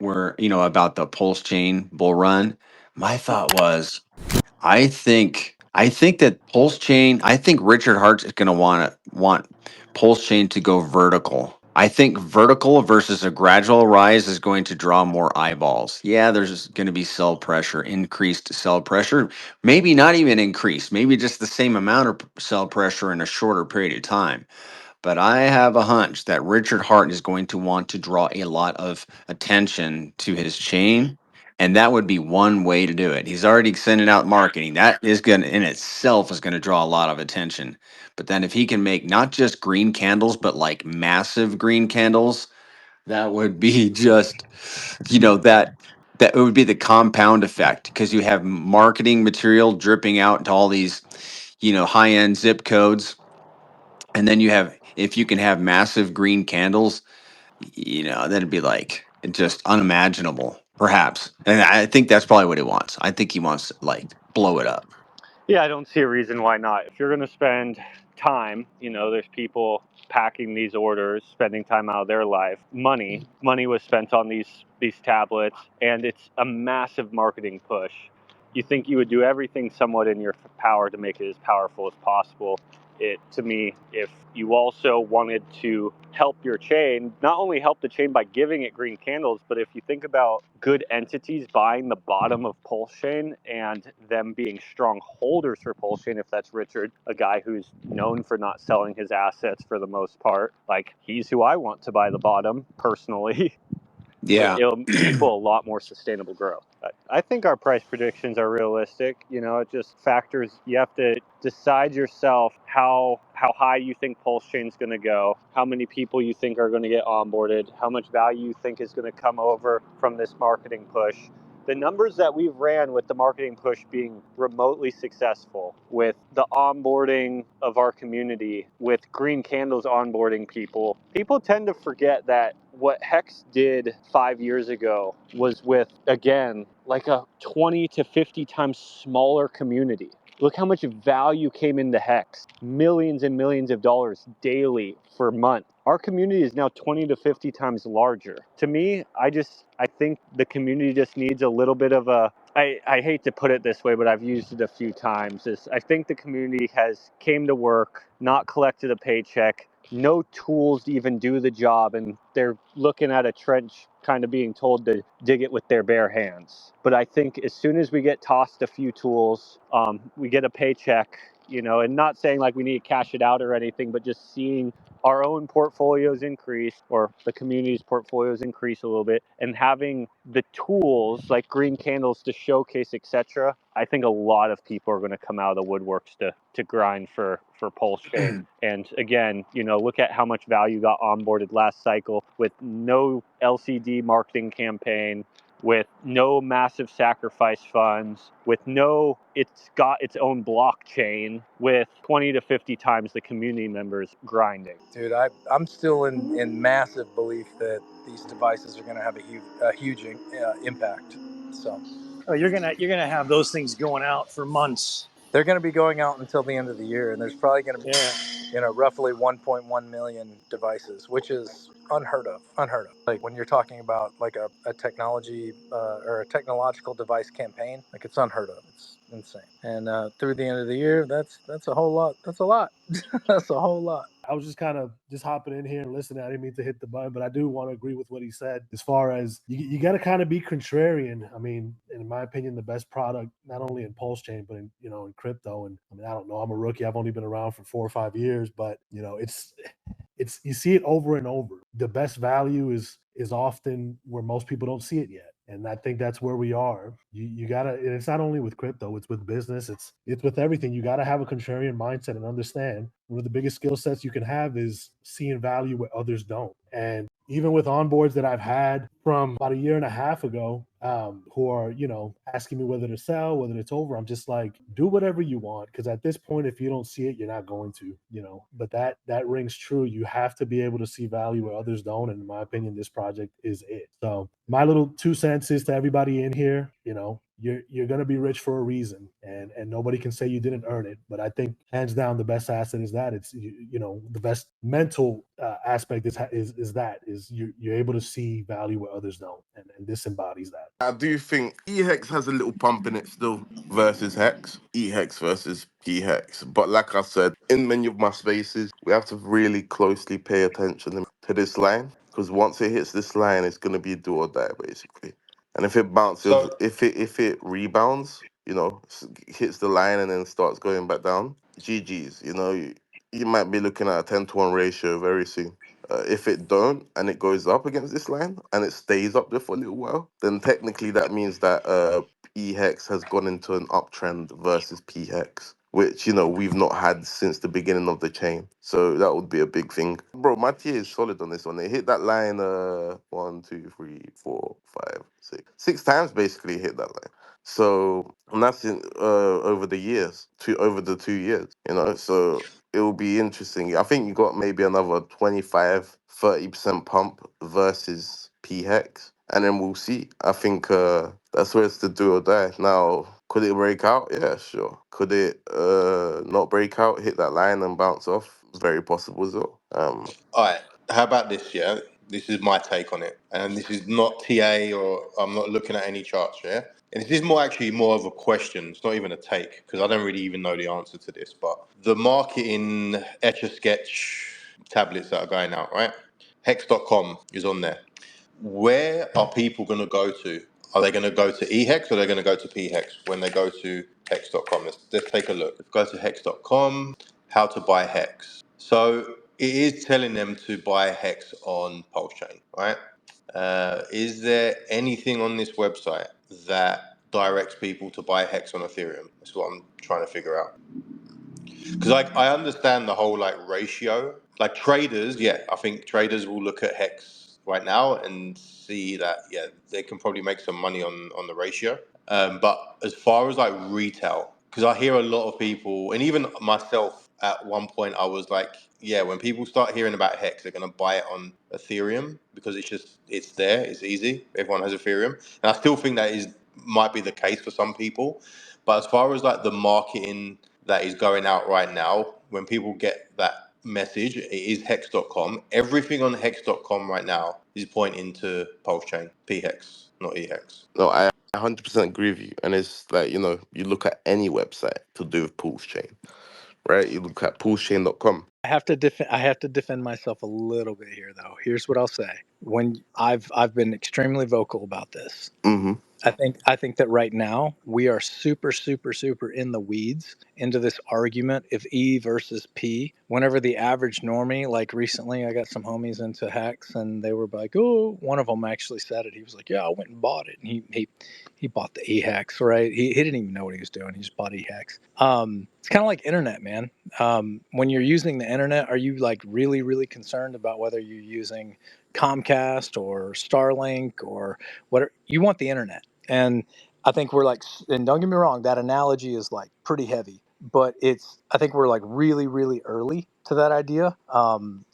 where, about the Pulsechain bull run, my thought was, I think that Pulsechain, I think Richard Hart's is going to want Pulsechain to go vertical. I think vertical versus a gradual rise is going to draw more eyeballs. Yeah, there's going to be sell pressure, increased sell pressure, maybe not even increased, maybe just the same amount of sell pressure in a shorter period of time. But I have a hunch that Richard Hart is going to want to draw a lot of attention to his chain. And that would be one way to do it. He's already sending out marketing. That is going to, in itself, is going to draw a lot of attention. But then if he can make not just green candles, but like massive green candles, that would be just, that it would be the compound effect because you have marketing material dripping out into all these, high end zip codes, and then you have, if you can have massive green candles, that'd be like just unimaginable, perhaps. And I think that's probably what he wants. I think he wants to like blow it up. Yeah, I don't see a reason why not. If you're going to spend time, there's people packing these orders, spending time out of their life. Money was spent on these tablets, and it's a massive marketing push. You think you would do everything somewhat in your power to make it as powerful as possible. To me, if you also wanted to help your chain, not only help the chain by giving it green candles, but if you think about good entities buying the bottom of Pulsechain and them being strong holders for Pulsechain, if that's Richard, a guy who's known for not selling his assets for the most part, like he's who I want to buy the bottom personally. Yeah. It'll equal a lot more sustainable growth. I think our price predictions are realistic. It just factors. You have to decide yourself how high you think Pulsechain is going to go, how many people you think are going to get onboarded, how much value you think is going to come over from this marketing push. The numbers that we've ran with the marketing push being remotely successful, with the onboarding of our community, with Green Candles onboarding people tend to forget that what Hex did 5 years ago was with, again, like a 20 to 50 times smaller community. Look how much value came into Hex. Millions and millions of dollars daily for months. Our community is now 20 to 50 times larger. To me, I think the community just needs a little bit of I hate to put it this way, but I've used it a few times. I think the community has came to work, not collected a paycheck, no tools to even do the job, and they're looking at a trench kind of being told to dig it with their bare hands. But I think as soon as we get tossed a few tools, we get a paycheck, and not saying like we need to cash it out or anything, but just seeing our own portfolios increase or the community's portfolios increase a little bit, and having the tools like green candles to showcase, etc. I think a lot of people are going to come out of the woodworks to grind for Pulsechain. And again, look at how much value got onboarded last cycle with no LCD marketing campaign, with no massive sacrifice funds, it's got its own blockchain with 20 to 50 times the community members grinding. Dude, I'm still in massive belief that these devices are going to have a huge impact. So you're gonna have those things going out for months. They're going to be going out until the end of the year, and there's probably going to be, roughly 1.1 million devices, which is unheard of. Like when you're talking about like a technology or a technological device campaign, like it's unheard of. It's insane. And through the end of the year, that's a whole lot. That's a lot. That's a whole lot. I was just kind of hopping in here and listening. I didn't mean to hit the button, but I do want to agree with what he said as far as you got to kind of be contrarian. I mean, in my opinion, the best product, not only in Pulsechain, but in crypto. And I mean, I don't know, I'm a rookie. I've only been around for 4 or 5 years, but it's you see it over and over. The best value is often where most people don't see it yet. And I think that's where we are. You gotta, and it's not only with crypto, it's with business, it's with everything. You gotta have a contrarian mindset and understand one of the biggest skill sets you can have is seeing value where others don't. And even with onboards that I've had from about 1.5 years ago, who are, asking me whether to sell, whether it's over, I'm just like, do whatever you want. Because at this point, if you don't see it, you're not going to, but that rings true. You have to be able to see value where others don't. And in my opinion, this project is it. So my little 2 cents is to everybody in here, you're going to be rich for a reason, and nobody can say you didn't earn it. But I think hands down the best asset is that it's the best mental aspect is you're able to see value where others don't, and this embodies that. I do think E-Hex has a little pump in it still versus Hex. E-Hex versus P-Hex. But like I said, in many of my spaces, we have to really closely pay attention to this line. Because once it hits this line, it's going to be do or die, basically. And if it bounces, So if it rebounds, hits the line and then starts going back down, GG's. You might be looking at a 10-to-1 ratio very soon. If it don't and it goes up against this line and it stays up there for a little while, then technically that means that E-Hex has gone into an uptrend versus P-Hex, which, we've not had since the beginning of the chain. So that would be a big thing. Bro, my TA is solid on this one. They hit that line 1, 2, 3, 4, 5, 6. 6 times basically hit that line. So, and that's over the years, over the 2 years, so it will be interesting. I think you got maybe another 25-30% pump versus P-Hex, and then we'll see. I think that's where it's the do or die. Now, could it break out? Yeah, sure. Could it not break out, hit that line and bounce off? Very possible as well. all right, how about this? Yeah, this is my take on it, and this is not TA or I'm not looking at any charts. Yeah, and this is more of a question. It's not even a take because I don't really even know the answer to this. But the marketing Etch a Sketch tablets that are going out, right? Hex.com is on there. Where are people going to go to? Are they going to go to eHex or are they going to go to pHex when they go to hex.com? Let's take a look. Let's go to hex.com, how to buy Hex. So it is telling them to buy Hex on Pulsechain, right? Is there anything on this website that directs people to buy Hex on Ethereum? That's what I'm trying to figure out. Because I understand the whole ratio. Like traders, yeah, I think traders will look at Hex right now and see that they can probably make some money on the ratio. But as far as retail, because I hear a lot of people, and even myself at one point, I was like, yeah, when people start hearing about Hex, they're gonna buy it on Ethereum because it's there, it's easy. Everyone has Ethereum, and I still think that might be the case for some people. But as far as the marketing that is going out right now, when people get that message, it is hex.com. Everything on hex.com right now is pointing to Pulsechain, pHex, not eHex. No, I 100% agree with you. And it's you look at any website to do with Pulsechain, right? You look at pulsechain.com. I have to defend myself a little bit here, though. Here's what I'll say. When I've been extremely vocal about this. Mm-hmm. I think that right now we are super, super, super in the weeds into this argument of E versus P. Whenever the average normie, like recently, I got some homies into Hex, and they were like, "Oh," one of them actually said it. He was like, "Yeah, I went and bought it," and he bought the E Hex, right? He didn't even know what he was doing. He just bought E Hex. It's kind of like internet, man. When you're using the internet, are you really, really concerned about whether you're using Comcast or Starlink or whatever? You want the internet. And I think we're and don't get me wrong, that analogy is pretty heavy, but I think we're really, really early to that idea.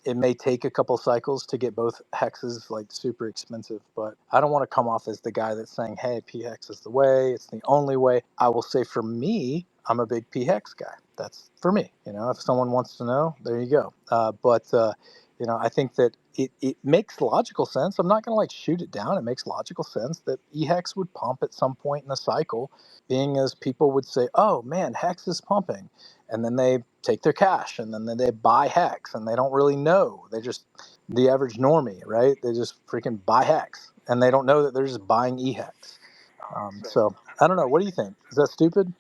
It may take a couple cycles to get both hexes super expensive, but I don't want to come off as the guy that's saying, hey, pHex is the way, it's the only way. I will say for me, I'm a big pHex guy. That's for me. If someone wants to know, there you go. I think that it makes logical sense. I'm not going to shoot it down. It makes logical sense that eHex would pump at some point in the cycle, being as people would say, oh man, Hex is pumping. And then they take their cash and then they buy Hex and they don't really know. The average normie, right? They just freaking buy Hex and they don't know that they're just buying eHex. So I don't know. What do you think? Is that stupid?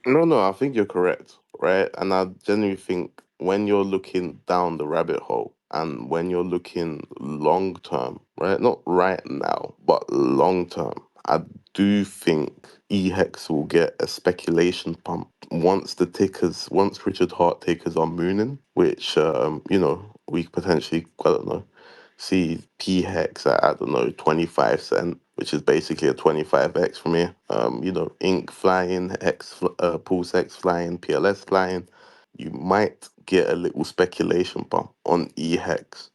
No, I think you're correct, right? And I genuinely think when you're looking down the rabbit hole and when you're looking long term, right? Not right now, but long term, I do think EHEX will get a speculation pump once Richard Hart takers are mooning, which, we potentially, I don't know, see P-Hex at, I don't know, 25 cent, which is basically a 25x from here. Ink flying, Pulsex flying, PLS flying. You might get a little speculation bump on E-Hex.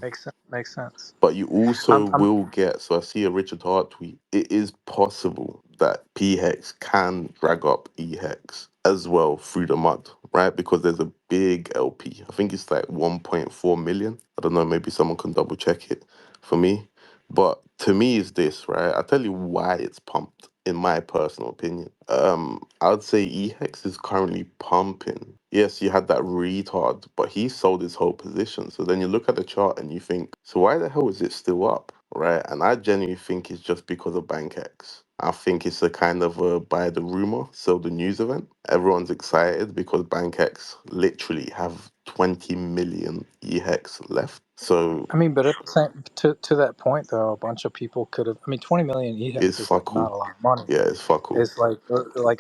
Makes sense. Makes sense. But you also I'm will get, so I see a Richard Hart tweet. It is possible that P Hex can drag up E Hex as well through the mud, right? Because there's a big LP. I think it's like 1.4 million. I don't know, maybe someone can double check it for me. But to me, is this, right? I'll tell you why it's pumped, in my personal opinion. I would say EHEX is currently pumping. Yes, you had that retard, but he sold his whole position. So then you look at the chart and you think, so why the hell is it still up, right? And I genuinely think it's just because of BankX. I think it's a kind of a buy the rumor, sell the news event. Everyone's excited because BankX literally have 20 million EHEX left. So I mean, but at the same to that point though, a bunch of people could have. I mean, 20 million it's EHEX is like fuck not all. a lot of money. Yeah, it's fuck all. It's like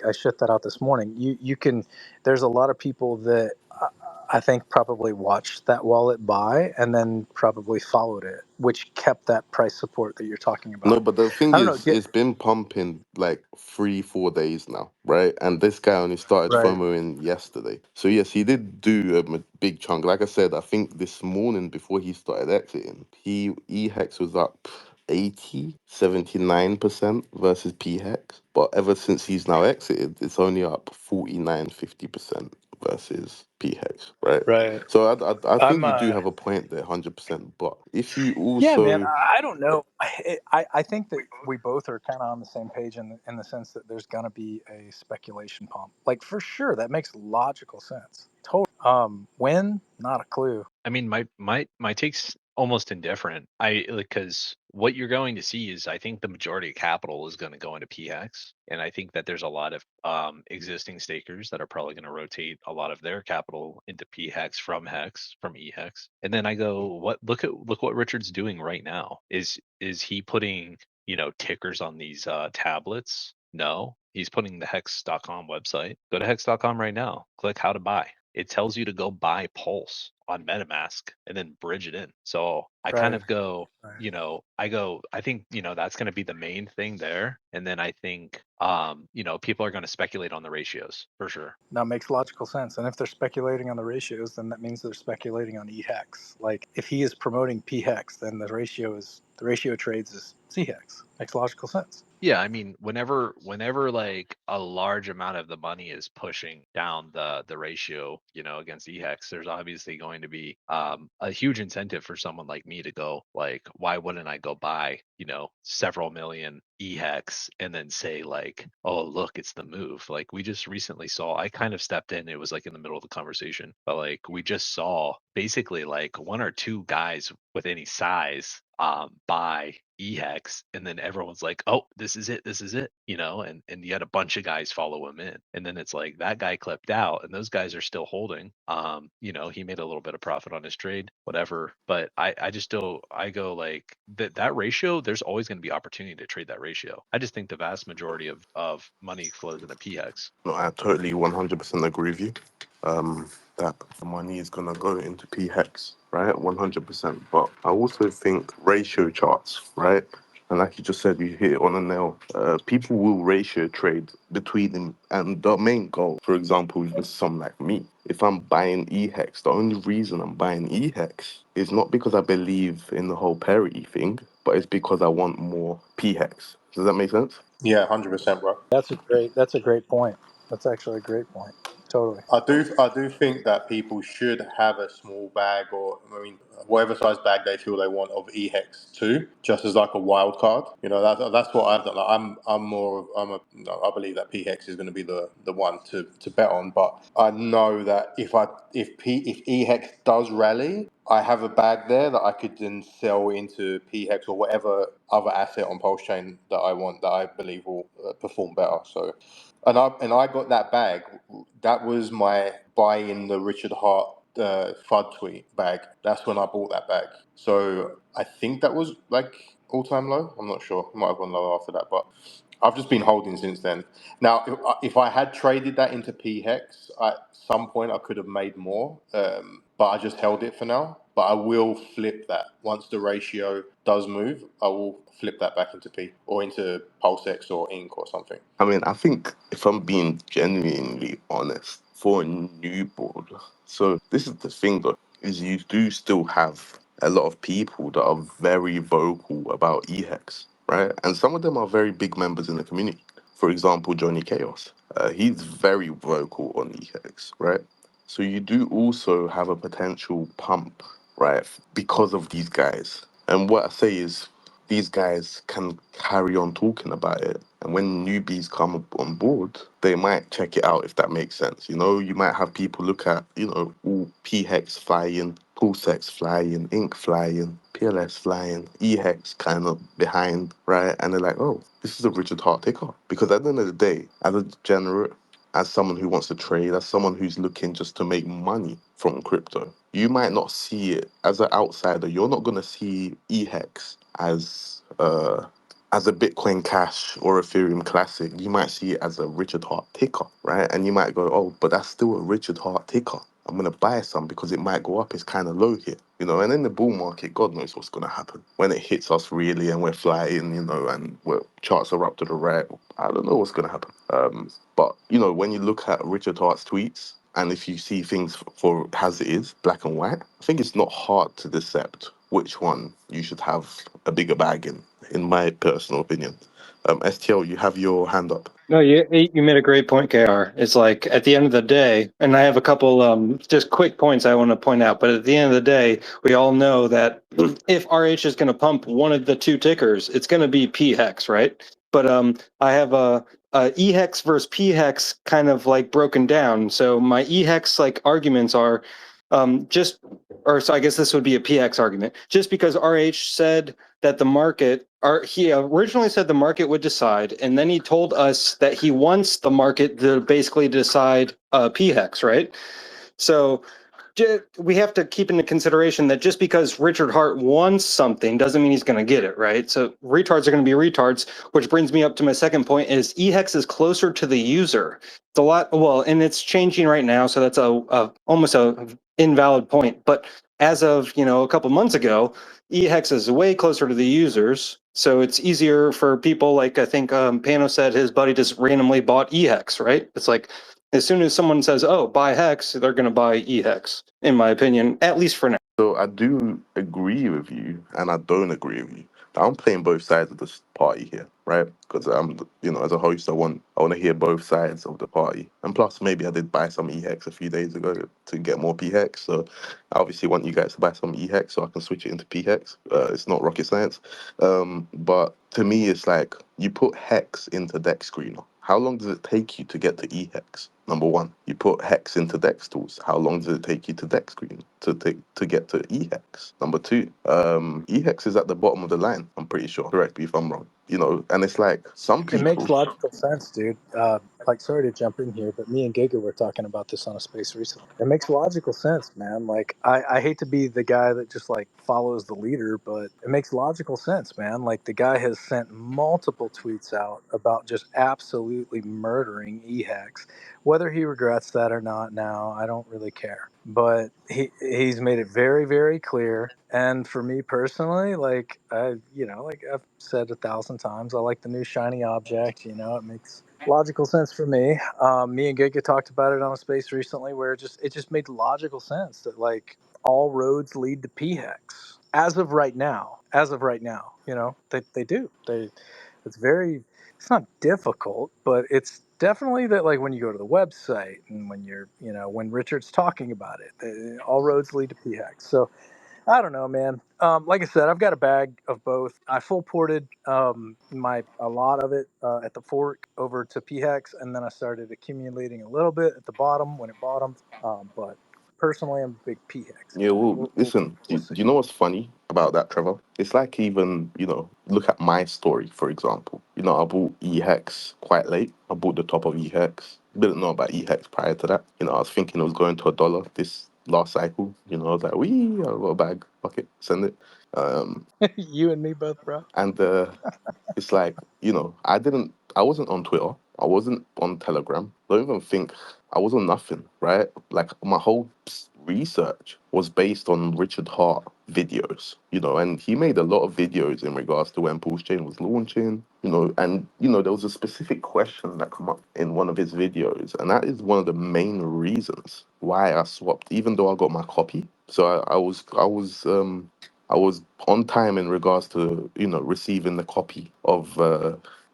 I shit that out this morning. You can. There's a lot of people that I think probably watched that wallet buy and then probably followed it, which kept that price support that you're talking No, about. but the thing I don't know. is, it's been pumping like 3, 4 days now, right? And this guy only started Right. FOMOing yesterday. So yes, he did do a big chunk. Like I said, I think this morning before he started exiting, EHEX was up 79% versus PHEX. But ever since he's now exited, it's only up 50% versus PHEX, right? Right. So I I'm. think you do have a point there, 100%. But if you Yeah, man. also I don't know. I think that we both are kind of on the same page in the sense that there's gonna be a speculation pump. Like for sure, that makes logical sense. Totally. When? Not a clue. I mean, my take's almost indifferent. I like because what you're going to see is I think the majority of capital is going to go into PHEX, and I think that there's a lot of existing stakers that are probably going to rotate a lot of their capital into PHEX from Hex from EHEX. And then I go, what? Look what Richard's doing right now. Is he putting tickers on these tablets? No, he's putting the hex.com website. Go to hex.com right now. Click how to buy. It tells you to go buy Pulse on MetaMask and then bridge it in. So I kind Right. of go, Right. I think, that's going to be the main thing there. And then I think, people are going to speculate on the ratios for sure. That makes logical sense. And if they're speculating on the ratios, then that means they're speculating on EHEX. Like if he is promoting PHEX, then the ratio trades is CHEX. Makes logical sense. Yeah, I mean, whenever like a large amount of the money is pushing down the ratio, against EHEX, there's obviously going to be a huge incentive for someone like me to go like, why wouldn't I go buy, several million EHEX and then say like, oh look, it's the move. Like we just recently saw, I kind of stepped in, it was like in the middle of the conversation, but like we just saw basically like one or two guys with any size buy EHEX, and then everyone's like, oh, this is it, and you had a bunch of guys follow him in, and then it's like that guy clipped out and those guys are still holding. He made a little bit of profit on his trade, whatever, but I just don't, I go like that ratio, there's always going to be opportunity to trade that ratio. I just think the vast majority of money flows into PHEX. No, I totally 100% agree with you. That the money is gonna go into PHEX, right? 100%. But I also think ratio charts, right? And like you just said, you hit it on a nail. People will ratio trade between them, and the main goal, for example, is someone like me. If I'm buying EHEX, the only reason I'm buying EHEX is not because I believe in the whole parity thing, but it's because I want more PHEX. Does that make sense? Yeah, 100%, bro. That's a great point. That's actually a great point. Totally. I do think that people should have a small bag, or I mean, whatever size bag they feel they want of EHEX too, just as like a wild card. That's what I've done. Like, I believe that PHEX is going to be the one to bet on, but I know that if EHEX does rally, I have a bag there that I could then sell into PHEX or whatever other asset on Pulsechain that I want, that I believe will perform better. So, and I got that bag. That was my buy in the Richard Hart FUD tweet bag. That's when I bought that bag. So I think that was like all time low. I'm not sure. It might have gone lower after that, but I've just been holding since then. Now, if I had traded that into PHEX, at some point I could have made more, but I just held it for now. But I will flip that once the ratio does move. I will flip that back into P or into Pulsex or Ink or something. I mean, I think if I'm being genuinely honest, for a new board, so this is the thing though, is you do still have a lot of people that are very vocal about EHEX, right? And some of them are very big members in the community. For example, Johnny Chaos. He's very vocal on EHEX, right? So you do also have a potential pump, right? Because of these guys. And what I say is these guys can carry on talking about it. And when newbies come on board, they might check it out if that makes sense. You know, you might have people look at, you know, all PHEX flying, Pulsex flying, Ink flying, PLS flying, EHEX kind of behind, right? And they're like, oh, this is a Richard Hart ticker. Because at the end of the day, as a degenerate, as someone who wants to trade, as someone who's looking just to make money from crypto, you might not see it as an outsider. You're not going to see EHEX as a Bitcoin Cash or Ethereum Classic. You might see it as a Richard Hart ticker, right? And you might go, oh, but that's still a Richard Hart ticker. I'm going to buy some because it might go up. It's kind of low here, you know. And in the bull market, God knows what's going to happen. When it hits us really and we're flying, you know, and charts are up to the right, I don't know what's going to happen. But, you know, when you look at Richard Hart's tweets, and if you see things for as it is, black and white, I think it's not hard to decept which one you should have a bigger bag in my personal opinion. STL, you have your hand up. No, you made a great point, KR. It's like at the end of the day, and I have a couple just quick points I want to point out, but at the end of the day, we all know that if RH is going to pump one of the two tickers, it's going to be PHEX, right? But I have a EHEX versus PHEX kind of like broken down. So my EHEX like arguments are so I guess this would be a PX argument. Just because RH said that the market, or he originally said the market would decide, and then he told us that he wants the market to basically decide PHEX, right? So we have to keep into consideration that just because Richard Hart wants something doesn't mean he's going to get it, right? So retards are going to be retards, which brings me up to my second point is EHEX is closer to the user. It's a lot, well, and it's changing right now, so that's almost a invalid point. But as of, a couple months ago, EHEX is way closer to the users, so it's easier for people like, I think Pano said his buddy just randomly bought EHEX, right? It's like, as soon as someone says, oh, buy Hex, they're going to buy EHEX, in my opinion, at least for now. So I do agree with you, and I don't agree with you. I'm playing both sides of this party here, right? Because as a host, I want to hear both sides of the party. And plus, maybe I did buy some EHEX a few days ago to get more PHEX. So I obviously want you guys to buy some EHEX so I can switch it into PHEX. It's not rocket science. But to me, it's like you put Hex into Dex Screener. How long does it take you to get to EHEX? Number one, you put Hex into Dex tools. How long does it take you to Dex Screen to get to EHEX? Number two, EHEX is at the bottom of the line. I'm pretty sure. Correct me if I'm wrong. And it's like some It people. makes logical sense, dude. Sorry to jump in here, but me and Giga were talking about this on a space recently. It makes logical sense, man. Like, I hate to be the guy that just like follows the leader, but it makes logical sense, man. Like, the guy has sent multiple tweets out about just absolutely murdering EHEX. Whether he regrets that or not now, I don't really care. But he's made it very, very clear. And for me personally, like like I've said 1,000 times, I like the new shiny object. It makes logical sense for me. Me and Giga talked about it on a space recently, where it just made logical sense that like all roads lead to PHEX as of right now. As of right now, they do. It's not difficult, but it's definitely that like when you go to the website and when when Richard's talking about it, all roads lead to PHEX. So I don't know, man. Like I said, I've got a bag of both. I full ported a lot of it at the fork over to PHEX, and then I started accumulating a little bit at the bottom when it bottomed. But personally, I'm a big PHEX Yeah, guy. well, We'll listen, we'll do see. you know what's funny about that, Trevor? It's like even, look at my story, for example. I bought EHEX quite late. I bought the top of EHEX. Didn't know about EHEX prior to that. I was thinking it was going to $1 this last cycle. I was like, wee, I got a bag. Fuck it, send it. Um, You and me both, bro. and it's like, I wasn't on Twitter. I wasn't on Telegram. Don't even think I was on nothing, right? Like my whole research was based on Richard Hart videos, and he made a lot of videos in regards to when Pulsechain was launching, and, there was a specific question that come up in one of his videos, and that is one of the main reasons why I swapped, even though I got my copy. So I was I was on time in regards to, receiving the copy of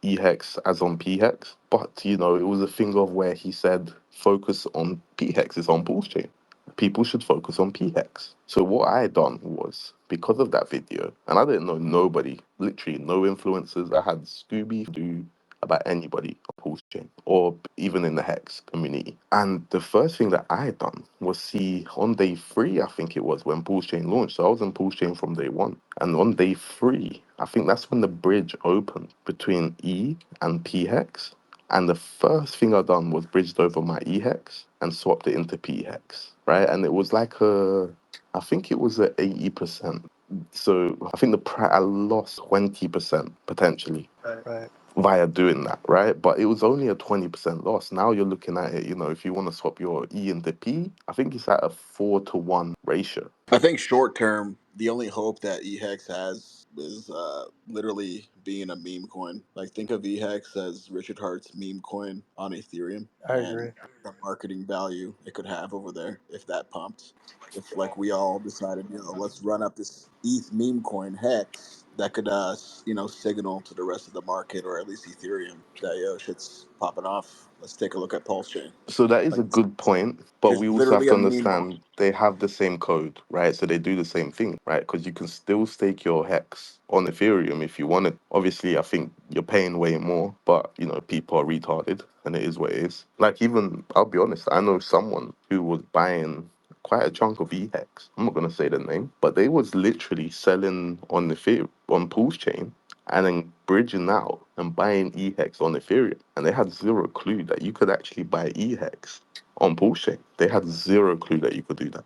EHEX as on PHEX. But, it was a thing of where he said, focus on PHEX, it's on Pulsechain. People should focus on PHEX. So what I done was, because of that video, and I didn't know nobody, literally no influencers. I had Scooby do about anybody on Pulsechain or even in the Hex community. And the first thing that I done was see on day 3, I think it was when Pulsechain launched. So I was in Pulsechain from day 1. And on day 3, I think that's when the bridge opened between E and PHEX. And the first thing I done was bridged over my EHEX and swapped it into PHEX, right? And it was like I think it was at 80%. So I think I lost 20% potentially Right. via doing that, right? But it was only a 20% loss. Now you're looking at it, if you want to swap your E into P, I think it's at a 4-to-1 ratio. I think short term, the only hope that EHEX has is literally being a meme coin. Like, think of EHEX as Richard Hart's meme coin on Ethereum, I and agree. the marketing value it could have over there if that pumped. If like we all decided, let's run up this ETH meme coin Hex, that could signal to the rest of the market, or at least Ethereum, that shit's popping off. Let's take a look at Pulse Chain. So that is Like, a good point, but it's we also have literally to a meme coin. understand they have the same code, right? So they do the same thing, right? Because you can still stake your hex on Ethereum if you want it. Obviously, I think you're paying way more, but people are retarded, and it is what it is. Like, even I'll be honest, I know someone who was buying quite a chunk of EHEX. I'm not gonna say the name, but they was literally selling on on Pulse Chain and then bridging out and buying EHEX on Ethereum. And they had zero clue that you could actually buy EHEX on Pulsechain. They had zero clue that you could do that.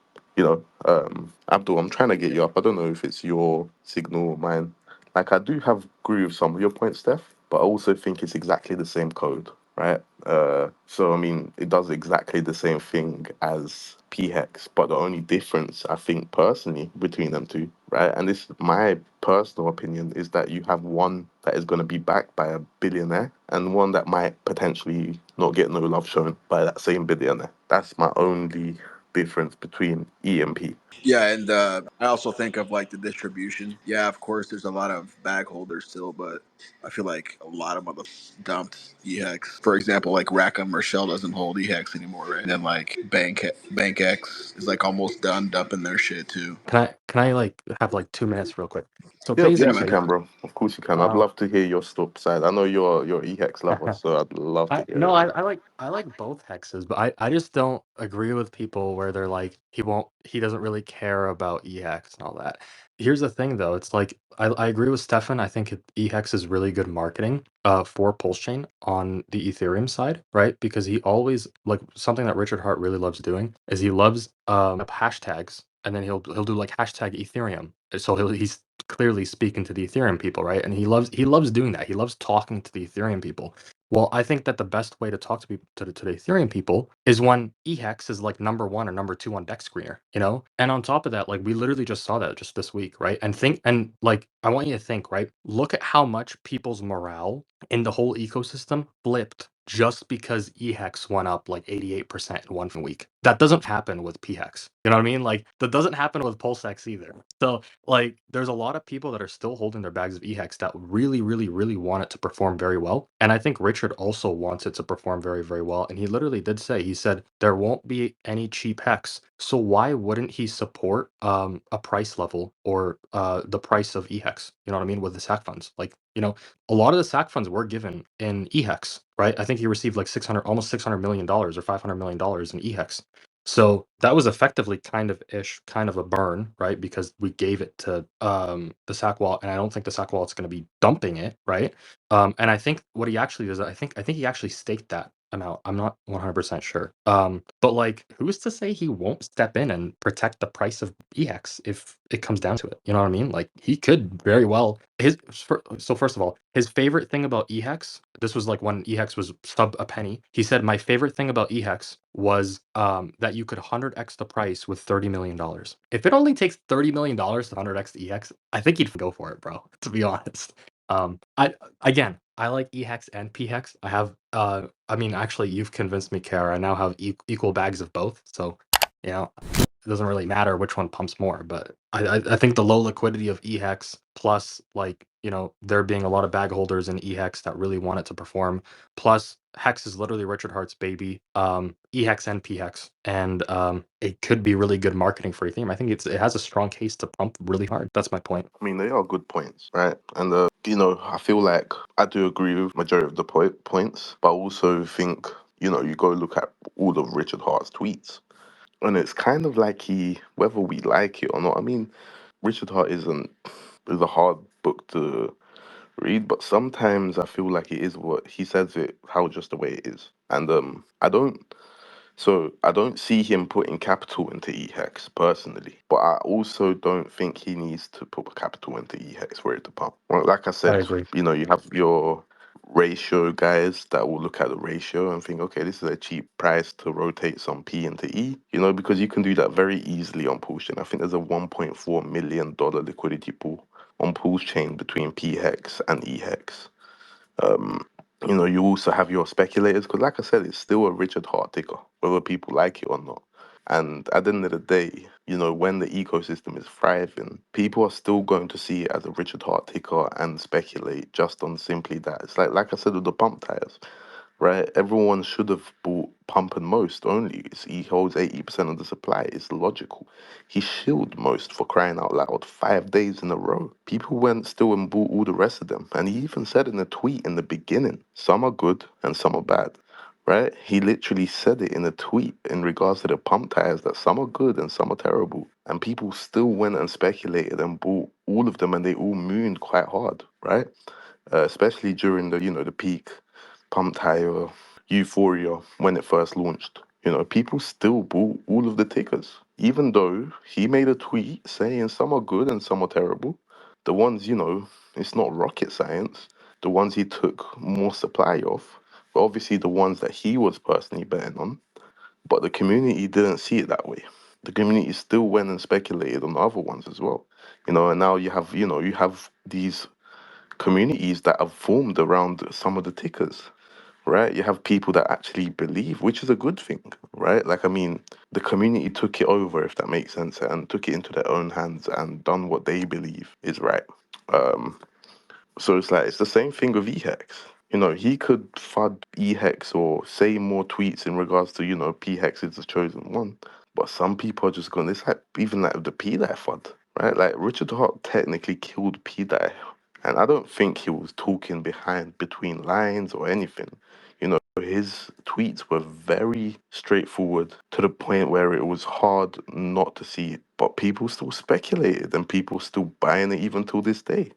Abdul, I'm trying to get you up. I don't know if it's your signal or mine. Like, I do have agree with some of your points, Steph, but I also think it's exactly the same code, right? So I mean, it does exactly the same thing as PHEX, but the only difference, I think, personally, between them two, right? And this, my personal opinion, is that you have one that is going to be backed by a billionaire and one that might potentially not get no love shown by that same billionaire. That's my only difference between E and P. Yeah, and I also think of like the distribution. Yeah, of course, there's a lot of bag holders still, but I feel like a lot of motherfuckers dumped EHEX. For example, like Rackham or Shell doesn't hold EHEX anymore, right? And then like Bank X is like almost done dumping their shit too. Can I like have like 2 minutes real quick? So Yeah, of Yeah, course you man. basically, can, bro. Of course you can. I'd uh, love to hear your stop side. I know you're EHEX lover, so I'd love to I hear no, it. I like both hexes, but I just don't agree with people where they're like he doesn't really care about EHEX and all that. Here's the thing though, it's like I agree with Stefan. I think EHEX is really good marketing for Pulsechain on the Ethereum side, right? Because he always like something that Richard Hart really loves doing is he loves up hashtags and then he'll do like hashtag Ethereum. So he's clearly speaking to the Ethereum people, right? And he loves doing that. He loves talking to the Ethereum people. Well, I think that the best way to talk to people to the Ethereum people is when EHEX is like number 1 or number 2 on Dex Screener, you know? And on top of that, like we literally just saw that just this week, right? And like I want you to think, right? Look at how much people's morale in the whole ecosystem flipped just because EHEX went up like 88% in one week. That doesn't happen with PHEX. You know what I mean? Like that doesn't happen with PulseX either. So like there's a lot of people that are still holding their bags of EHEX that really, really, really want it to perform very well. And I think Richard also wants it to perform very, very well. And he literally did say, he said, there won't be any cheap hex. So why wouldn't he support a price level or the price of EHEX? You know what I mean? With the SAC funds. Like, you know, a lot of the SAC funds were given in EHEX, right? I think he received like almost $600 million or $500 million in EHEX. So that was effectively kind of a burn, right? Because we gave it to the sack wallet, and I don't think the sack wallet's going to be dumping it, right? And I think what he actually does, I think he actually staked that amount. I'm not 100% sure. But like, who's to say he won't step in and protect the price of EX if it comes down to it? You know what I mean? Like, he could very well. So first of all, his favorite thing about EHEX, this was like when EHEX was sub a penny. He said, my favorite thing about EHEX was that you could 100x the price with $30 million. If it only takes $30 million to 100x the EX, I think he'd go for it, bro, to be honest. I like EHEX and PHEX. I have I mean, actually you've convinced me, Kara. I now have equal bags of both. So, you know, it doesn't really matter which one pumps more. But I think the low liquidity of EHEX plus like, you know, there being a lot of bag holders in EHEX that really want it to perform, plus Hex is literally Richard Hart's baby, EHEX and PHEX, and it could be really good marketing for Ethereum. I think it has a strong case to pump really hard. That's my point. I mean, they are good points, right? And you know, I feel like I do agree with majority of the points, but I also think, you know, you go look at all of Richard Hart's tweets, and it's kind of like whether we like it or not. I mean, Richard Hart is a hard book to read, but sometimes I feel like it is what he says it how just the way it is, and I don't see him putting capital into EHEX personally, but I also don't think he needs to put capital into EHEX for it to pump. Well, like I I said, agree. you know, you have your ratio guys that will look at the ratio and think, okay, this is a cheap price to rotate some P into E, you know, because you can do that very easily on Pulsechain. I think there's a $1.4 million liquidity pool on Pulsechain between PHEX and EHEX. You know, you also have your speculators because, like I said, it's still a Richard Hart ticker, whether people like it or not. And at the end of the day, you know, when the ecosystem is thriving, people are still going to see it as a Richard Hart ticker and speculate just on simply that. It's like I said with the pump tires, right? Everyone should have bought Pump and Most only. He holds 80% of the supply. It's logical. He shilled Most for crying out loud 5 days in a row. People went still and bought all the rest of them. And he even said in a tweet in the beginning, some are good and some are bad. Right? He literally said it in a tweet in regards to the pump tires that some are good and some are terrible. And people still went and speculated and bought all of them and they all mooned quite hard, right? Especially during the, you know, the peak pump tire euphoria when it first launched. You know, people still bought all of the tickers, even though he made a tweet saying some are good and some are terrible. The ones, you know, it's not rocket science. The ones he took more supply of were obviously the ones that he was personally betting on, but the community didn't see it that way. The community still went and speculated on the other ones as well. You know, and now you have these communities that have formed around some of the tickers, right? You have people that actually believe, which is a good thing, right? Like, I mean, the community took it over, if that makes sense, and took it into their own hands and done what they believe is right. Um, so it's like, it's the same thing with EHEX. You know, he could FUD EHEX or say more tweets in regards to, you know, PHEX is the chosen one. But some people are just going, it's like, even like the pdai FUD, right? Like, Richard Hart technically killed pdai. And I don't think he was talking between lines or anything. You know, his tweets were very straightforward to the point where it was hard not to see it. But people still speculated and people still buying it even till this day.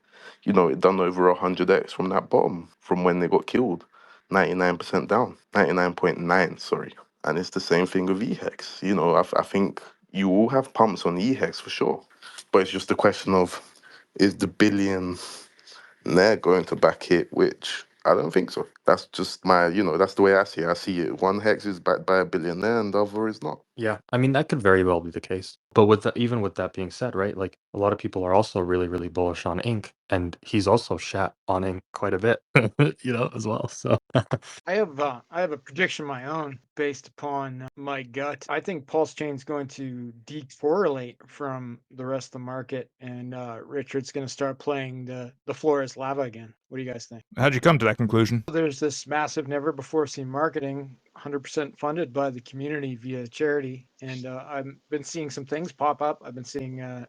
You know, it done over 100x from that bottom, from when they got killed. 99% down, 99.9, sorry. And it's the same thing with EHEX. You know, I think you will have pumps on EHEX for sure. But it's just a question of, is the billion they're going to back it, which I don't think so. That's just that's the way I see it. I see it. One hex is backed by a billionaire and the other is not. Yeah, I mean that could very well be the case. But even with that being said, right? Like a lot of people are also really, really bullish on Ink, and he's also shat on Ink quite a bit, you know, as well. So I have a prediction of my own based upon my gut. I think Pulsechain's going to decorrelate from the rest of the market, and Richard's going to start playing the floor is lava again. What do you guys think? How'd you come to that conclusion? There's this massive, never before seen marketing, 100% funded by the community via charity. And I've been seeing some things pop up. I've been seeing, a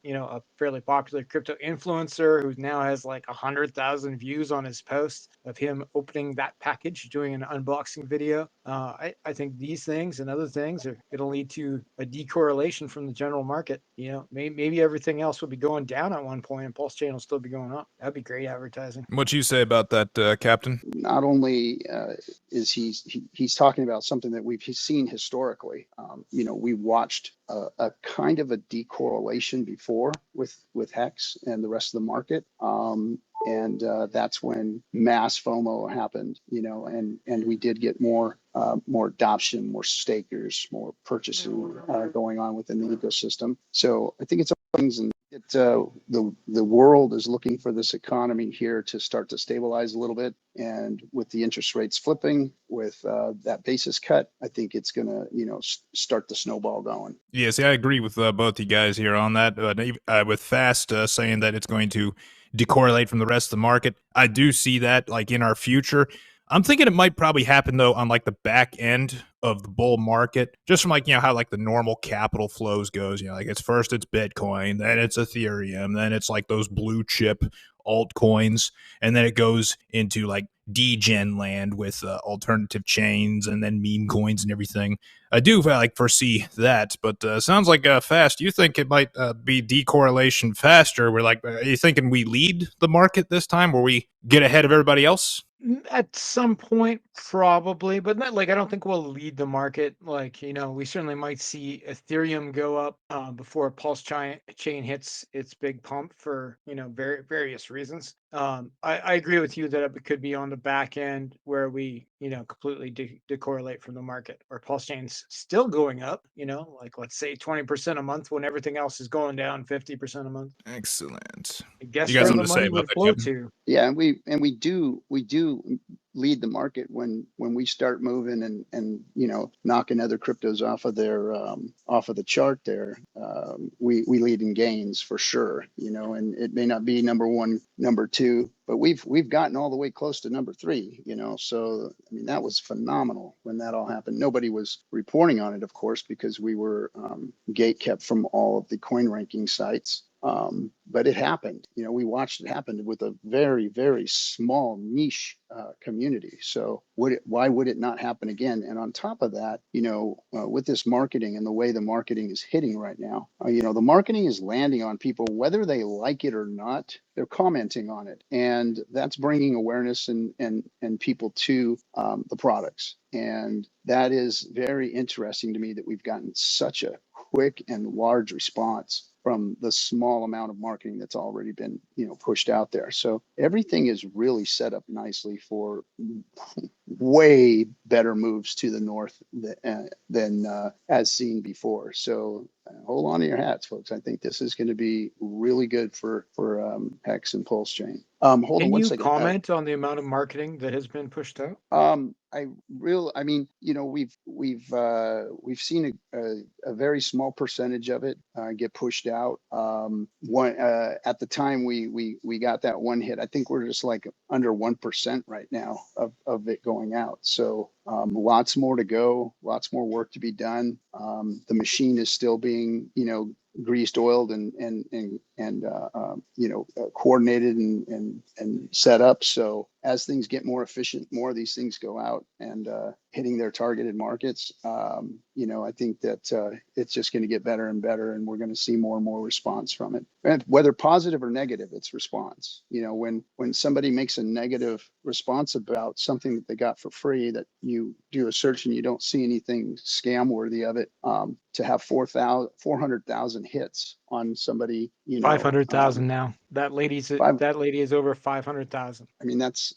fairly popular crypto influencer who now has like 100,000 views on his post of him opening that package, doing an unboxing video. I think these things and other things are going to lead to a decorrelation from the general market. You know, maybe everything else will be going down at one point and Pulsechain will still be going up. That'd be great advertising. What you say about that, Captain? Not only is he's talking about something that we've seen historically. We watched a kind of a decorrelation before with Hex and the rest of the market. And that's when mass FOMO happened, and we did get more adoption, more stakers, more purchasing going on within the ecosystem. So I think it's all things, and the world is looking for this economy here to start to stabilize a little bit, and with the interest rates flipping, with that basis cut, I think it's gonna start the snowball going. Yeah, see, I agree with both you guys here on that. With Fast saying that it's going to decorrelate from the rest of the market, I do see that like in our future. I'm thinking it might probably happen though on like the back end of the bull market, just from like how like the normal capital flows goes. Like it's Bitcoin, then it's Ethereum, then it's like those blue chip altcoins, and then it goes into like degen land with alternative chains and then meme coins and everything. I do like foresee that, but sounds like Fast. You think it might be decorrelation faster? We're like, are you thinking we lead the market this time, where we get ahead of everybody else? At some point, probably, but not like I don't think we'll lead the market. Like, we certainly might see Ethereum go up before Pulsechain hits its big pump for various reasons. I agree with you that it could be on the back end where we completely decorrelate from the market, or Pulsechain's still going up. Like let's say 20% a month when everything else is going down 50% a month. Excellent. Guess You got where something the to say money about would that, flow Kevin? to? Yeah, and we do lead the market when we start moving and knocking other cryptos off of the chart there. We lead in gains for sure. And it may not be number one, number two, but we've gotten all the way close to number three. So I mean that was phenomenal when that all happened. Nobody was reporting on it, of course, because we were gate kept from all of the coin ranking sites. But it happened. We watched it happen with a very, very small niche community. So why would it not happen again? And on top of that, with this marketing and the way the marketing is hitting right now, the marketing is landing on people whether they like it or not. They're commenting on it, and that's bringing awareness and people to the products. And that is very interesting to me that we've gotten such a quick and large response from the small amount of marketing that's already been pushed out there. So everything is really set up nicely for way better moves to the north than as seen before. So hold on to your hats, folks. I think this is going to be really good for Hex and Pulsechain. Hold on Can one you second. comment on the amount of marketing that has been pushed out? I mean, we've seen a very small percentage of it get pushed out. At the time we got that one hit, I think we're just like under 1% right now of it going out. So lots more to go, lots more work to be done. The machine is still being, greased, oiled, and coordinated and set up. So as things get more efficient, more of these things go out and hitting their targeted markets. I think that it's just going to get better and better, and we're going to see more and more response from it. And whether positive or negative, it's response. When somebody makes a negative response about something that they got for free, that you do a search and you don't see anything scam worthy of it, to have 400,000 hits on somebody, 500,000 now. That lady is over 500,000. I mean, that's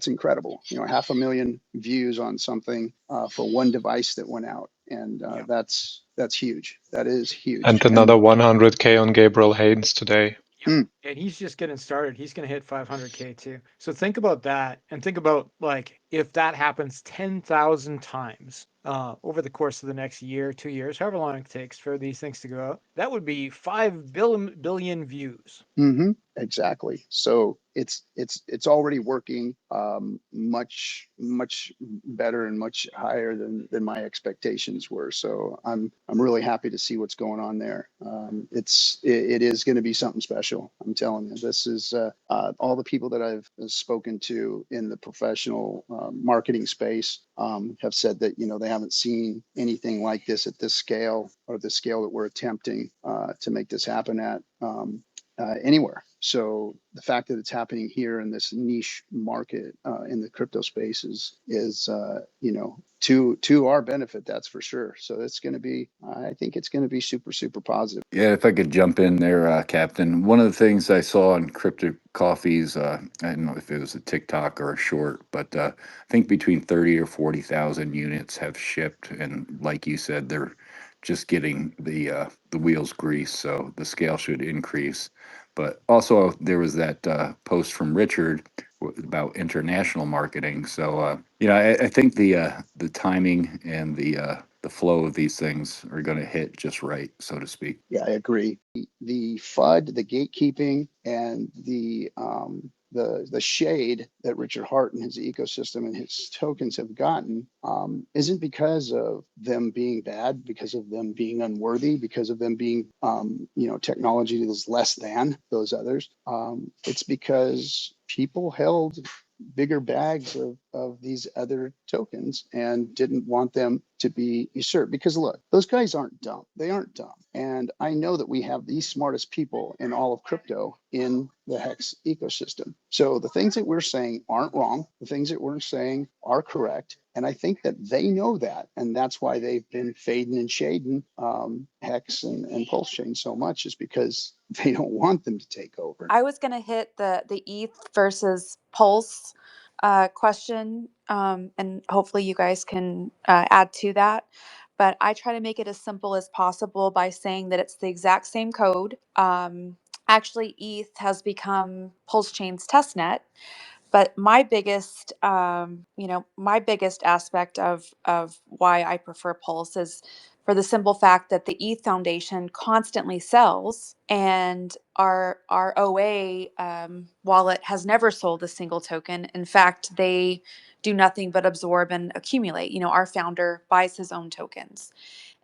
incredible. 500,000 views on something for one device that went out, and that's huge. That is huge. And another 100K on Gabriel Haynes today. And he's just getting started. He's going to hit 500K too. So think about that, and think about like if that happens 10,000 times over the course of the next year, 2 years, however long it takes for these things to go out, that would be 5 billion views. Mm-hmm. Exactly. So it's already working much better and much higher than my expectations were. So I'm really happy to see what's going on there. It is going to be something special. I'm telling you, this is all the people that I've spoken to in the professional marketing space have said that they haven't seen anything like this at this scale, or the scale that we're attempting to make this happen at anywhere. So the fact that it's happening here in this niche market in the crypto space is to our benefit, that's for sure. So it's going to be, I think it's going to be super, super positive. Yeah, if I could jump in there, Captain. One of the things I saw on Crypto Coffees, I don't know if it was a TikTok or a short, but I think between 30 or 40,000 units have shipped, and like you said, they're just getting the wheels greased, so the scale should increase. But also there was that post from Richard about international marketing. So I think the timing and the flow of these things are going to hit just right, so to speak. Yeah, I agree. The FUD, the gatekeeping, and the shade that Richard Hart and his ecosystem and his tokens have gotten isn't because of them being bad, because of them being unworthy, because of them being technology that is less than those others. It's because people held bigger bags of these other tokens and didn't want them to be usurped. Because look, those guys aren't dumb. They aren't dumb. And I know that we have the smartest people in all of crypto in the Hex ecosystem. So the things that we're saying aren't wrong. The things that we're saying are correct. And I think that they know that. And that's why they've been fading and shading Hex and Pulsechain so much, is because they don't want them to take over. I was going to hit the ETH versus Pulse question, and hopefully you guys can add to that. But I try to make it as simple as possible by saying that it's the exact same code. Actually, ETH has become Pulsechain's testnet. But my biggest, my biggest aspect of why I prefer Pulse is for the simple fact that the ETH Foundation constantly sells, and our OA wallet has never sold a single token. In fact, they do nothing but absorb and accumulate. Our founder buys his own tokens,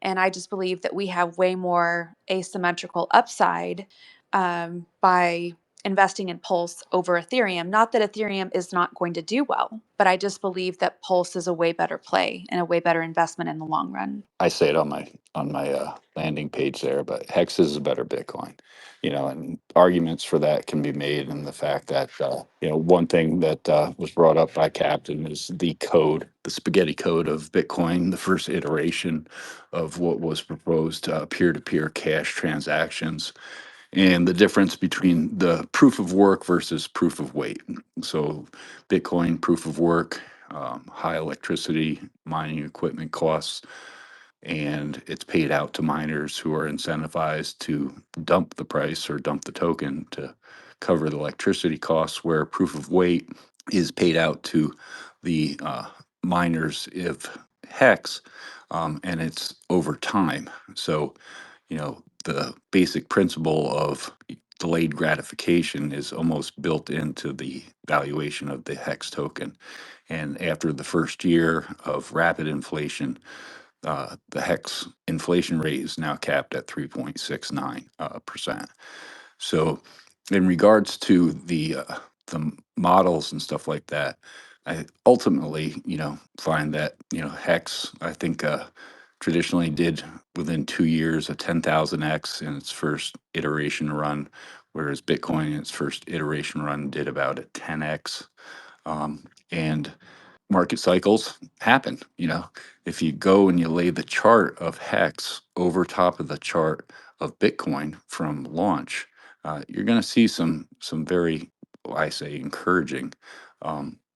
and I just believe that we have way more asymmetrical upside by investing in Pulse over Ethereum. Not that Ethereum is not going to do well, but I just believe that Pulse is a way better play and a way better investment in the long run. I say it on my landing page there, but Hex is a better Bitcoin, and arguments for that can be made in the fact that one thing that was brought up by Captain is the code, the spaghetti code of Bitcoin, the first iteration of what was proposed, peer-to-peer cash transactions, and the difference between the proof of work versus proof of weight. So Bitcoin proof of work, high electricity mining equipment costs, and it's paid out to miners who are incentivized to dump the price or dump the token to cover the electricity costs, where proof of weight is paid out to the miners of Hex, and it's over time. So the basic principle of delayed gratification is almost built into the valuation of the Hex token. And after the first year of rapid inflation, the Hex inflation rate is now capped at 3.69%. So, in regards to the models and stuff like that, I ultimately, find that Hex, I think, traditionally did within 2 years a 10,000x in its first iteration run, whereas Bitcoin in its first iteration run did about a 10x. And market cycles happen. If you go and you lay the chart of Hex over top of the chart of Bitcoin from launch, you're going to see some very, I say, encouraging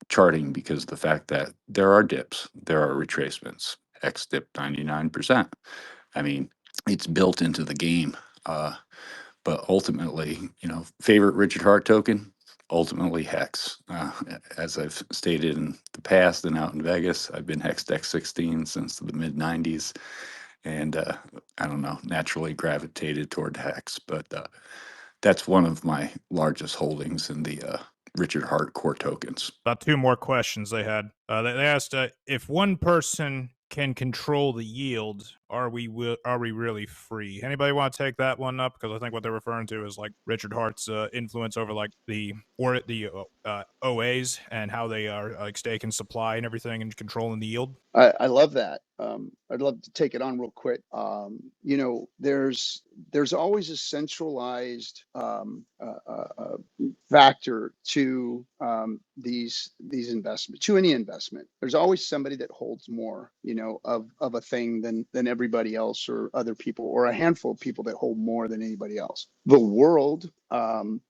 charting, because of the fact that there are dips, there are retracements. X dipped 99%. I mean, it's built into the game. But ultimately, favorite Richard Hart token, ultimately Hex. As I've stated in the past and out in Vegas, I've been Hex X16 since the mid 90s. And I don't know, naturally gravitated toward Hex. But that's one of my largest holdings in the Richard Hart core tokens. About two more questions they had. They asked if one person can control the yield, are we really free? Anybody want to take that one up? Because I think what they're referring to is like Richard Hart's influence over like the OAs and how they are like staking supply and everything and controlling the yield. I love that. I'd love to take it on real quick. There's always a centralized factor to these investments, to any investment. There's always somebody that holds more, of a thing than everybody else, or other people, or a handful of people that hold more than anybody else. The world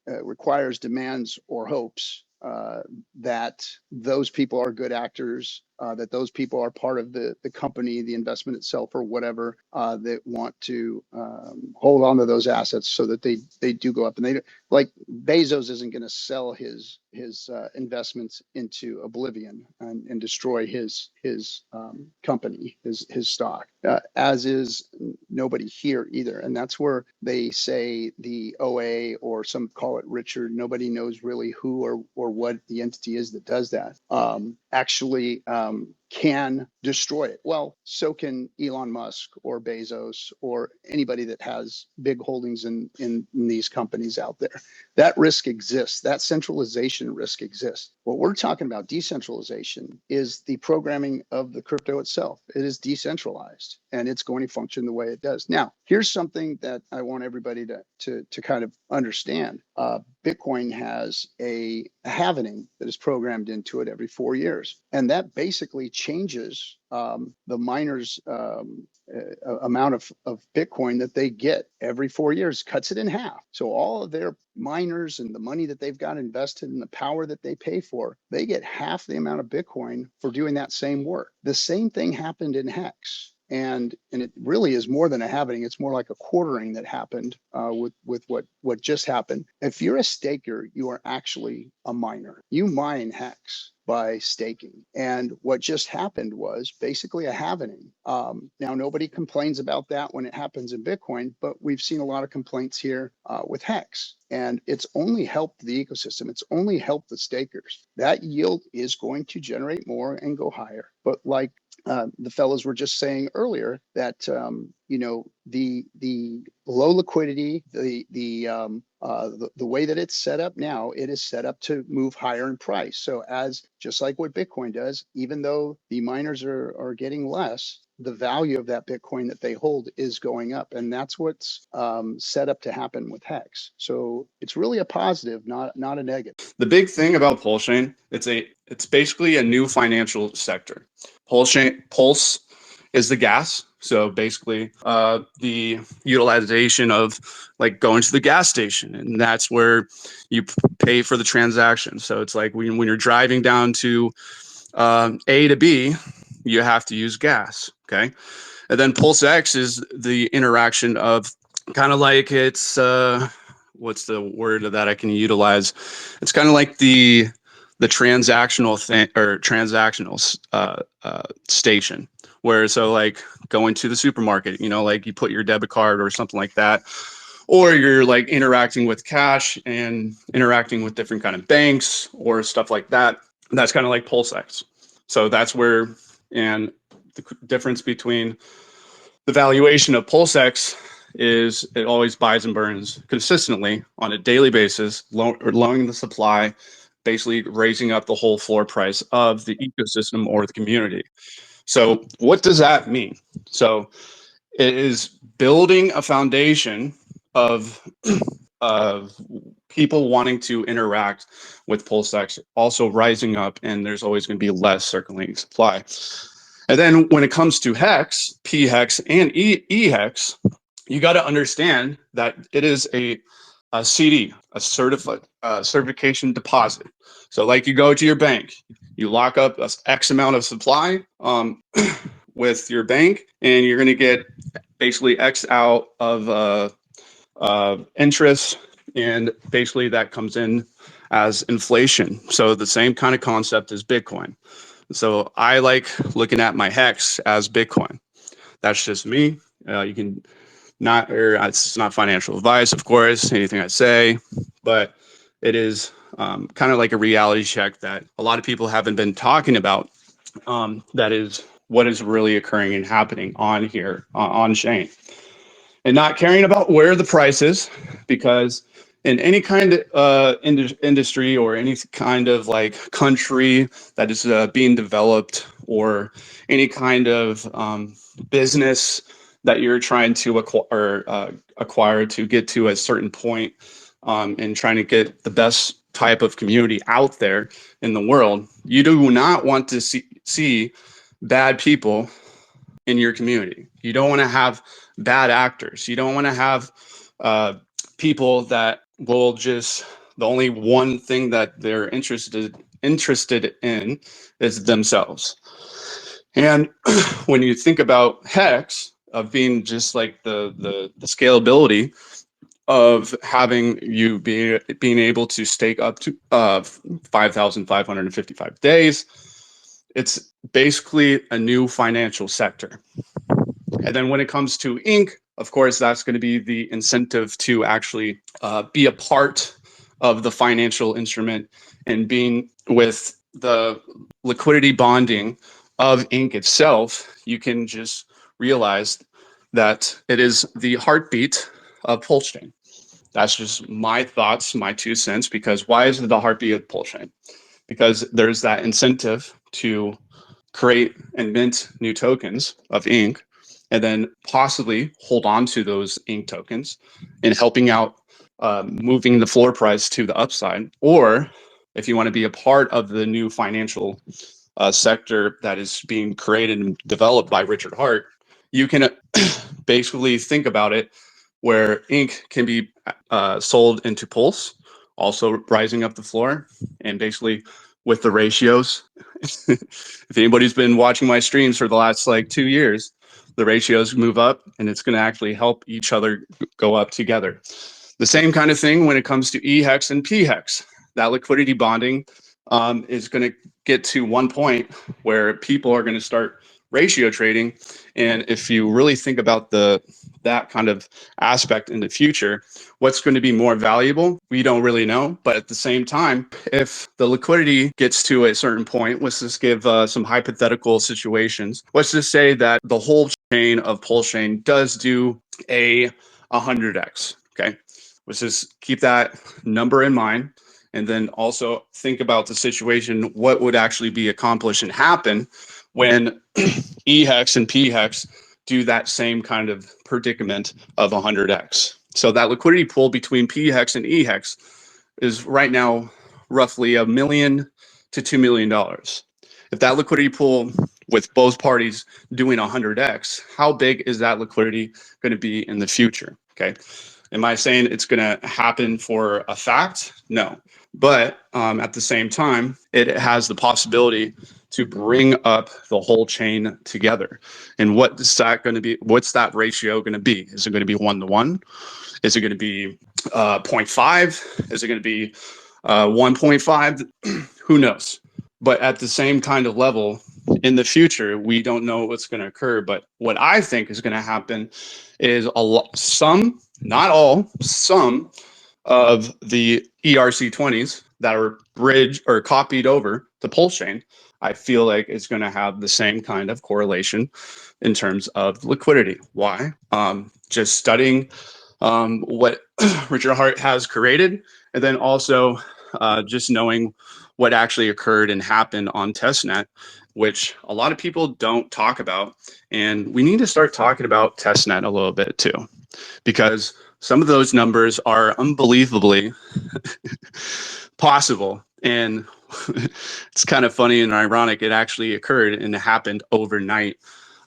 requires, demands, or hopes that those people are good actors that those people are part of the company, the investment itself, or whatever, that want to hold on to those assets so that they do go up. And they like Bezos isn't going to sell his investments into oblivion and destroy his company, his stock, as is nobody here either. And that's where they say the OA, or some call it Richard, nobody knows really who or what the entity is that does that, actually can destroy it. Well, so can Elon Musk or Bezos or anybody that has big holdings in these companies out there. That risk exists. That centralization risk exists. What we're talking about, decentralization, is the programming of the crypto itself. It is decentralized and it's going to function the way it does. Now, here's something that I want everybody to kind of understand. Bitcoin has a halvening that is programmed into it every 4 years. And that basically changes the miners' amount of Bitcoin that they get every 4 years, cuts it in half. So all of their miners and the money that they've got invested and the power that they pay for, they get half the amount of Bitcoin for doing that same work. The same thing happened in Hex. And it really is more than a halving. It's more like a quartering that happened with what just happened. If you're a staker, you are actually a miner. You mine Hex by staking. And what just happened was basically a halvening. Now, nobody complains about that when it happens in Bitcoin, but we've seen a lot of complaints here with Hex. And it's only helped the ecosystem. It's only helped the stakers. That yield is going to generate more and go higher. But like the fellows were just saying earlier, that the low liquidity, the way that it's set up now, it is set up to move higher in price. So as just like what Bitcoin does, even though the miners are getting less, the value of that Bitcoin that they hold is going up, and that's what's set up to happen with Hex. So it's really a positive, not a negative. The big thing about Pulsechain, it's basically a new financial sector. Pulse is the gas. So basically, the utilization of like going to the gas station, and that's where you pay for the transaction. So it's like when you're driving down to A to B, you have to use gas. Okay, and then Pulse X is the interaction of kind of like it's what's the word that I can utilize? It's kind of like the transactional thing, or transactional station, where so like going to the supermarket, like you put your debit card or something like that, or you're like interacting with cash and interacting with different kind of banks or stuff like that. That's kind of like PulseX. So that's where, and the difference between the valuation of PulseX is it always buys and burns consistently on a daily basis, lowering the supply, basically raising up the whole floor price of the ecosystem or the community. So what does that mean? So it is building a foundation of people wanting to interact with PulseX, also rising up, and there's always going to be less circulating supply. And then when it comes to Hex, P Hex, and E Hex, you got to understand that it is a CD, a certification deposit. So like you go to your bank, you lock up X amount of supply with your bank, and you're going to get basically X out of interest, and basically that comes in as inflation. So the same kind of concept as Bitcoin. So I like looking at my Hex as Bitcoin. That's just me. You can not, or it's not financial advice, of course, anything I say, but it is kind of like a reality check that a lot of people haven't been talking about. That is what is really occurring and happening on here, on chain, and not caring about where the price is, because in any kind of industry or any kind of like country that is being developed, or any kind of business that you're trying to acquire to get to a certain point, and trying to get the best type of community out there in the world, you do not want to see bad people in your community. You don't want to have bad actors. You don't want to have people that will just, the only one thing that they're interested interested in is themselves. And when you think about Hex of being just like the scalability of having you being able to stake up to 5,555 days, it's basically a new financial sector. And then when it comes to ink, of course, that's going to be the incentive to actually be a part of the financial instrument, and being with the liquidity bonding of ink itself, you can just realize that it is the heartbeat of Pulsechain. That's just my thoughts, my 2 cents, because why is it the heartbeat of Pulsechain? Because there's that incentive to create and mint new tokens of ink, and then possibly hold on to those ink tokens and helping out moving the floor price to the upside. Or if you want to be a part of the new financial sector that is being created and developed by Richard Hart, you can basically think about it where ink can be sold into Pulse, also rising up the floor, and basically with the ratios. If anybody's been watching my streams for the last like 2 years, the ratios move up, and it's going to actually help each other go up together. The same kind of thing when it comes to E-Hex and P-Hex. That liquidity bonding is going to get to one point where people are going to start ratio trading. And if you really think about that kind of aspect in the future, what's going to be more valuable, we don't really know. But at the same time, if the liquidity gets to a certain point, let's just give some hypothetical situations. Let's just say that the whole chain of Pulsechain does do a 100x. Okay, let's just keep that number in mind. And then also think about the situation, what would actually be accomplished and happen when E-Hex and P-Hex do that same kind of predicament of 100x. So that liquidity pool between P-Hex and E-Hex is right now roughly $1 million to $2 million. If that liquidity pool with both parties doing 100x, how big is that liquidity going to be in the future? Okay. Am I saying it's going to happen for a fact? No. But at the same time, it has the possibility to bring up the whole chain together. And what is that going to be? What's that ratio going to be? Is it going to be 1-to-1? Is it going to be 0.5? Is it going to be 1.5? Who knows? But at the same kind of level, in the future, we don't know what's going to occur. But what I think is going to happen is some, not all, some of the ERC20s that are bridged or copied over to Pulsechain, I feel like it's going to have the same kind of correlation in terms of liquidity. Why? Just studying what Richard Hart has created, and then also just knowing what actually occurred and happened on testnet, which a lot of people don't talk about. And we need to start talking about testnet a little bit too, because some of those numbers are unbelievably possible. And it's kind of funny and ironic. It actually occurred and it happened overnight.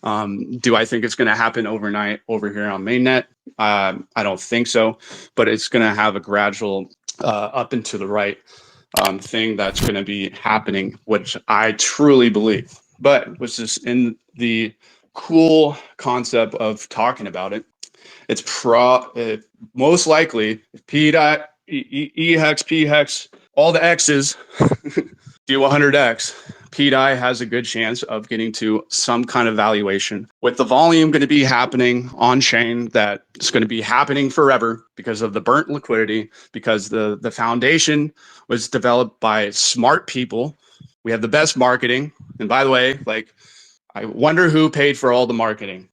Do I think it's going to happen overnight over here on mainnet? I don't think so, but it's going to have a gradual up and to the right thing that's going to be happening, which I truly believe. But was just in the cool concept of talking about it. It's most likely pdai, E-Hex, P-Hex, all the X's do 100x. pdai has a good chance of getting to some kind of valuation with the volume going to be happening on chain. That it's going to be happening forever because of the burnt liquidity, because the foundation was developed by smart people. We have the best marketing. And by the way, like, I wonder who paid for all the marketing.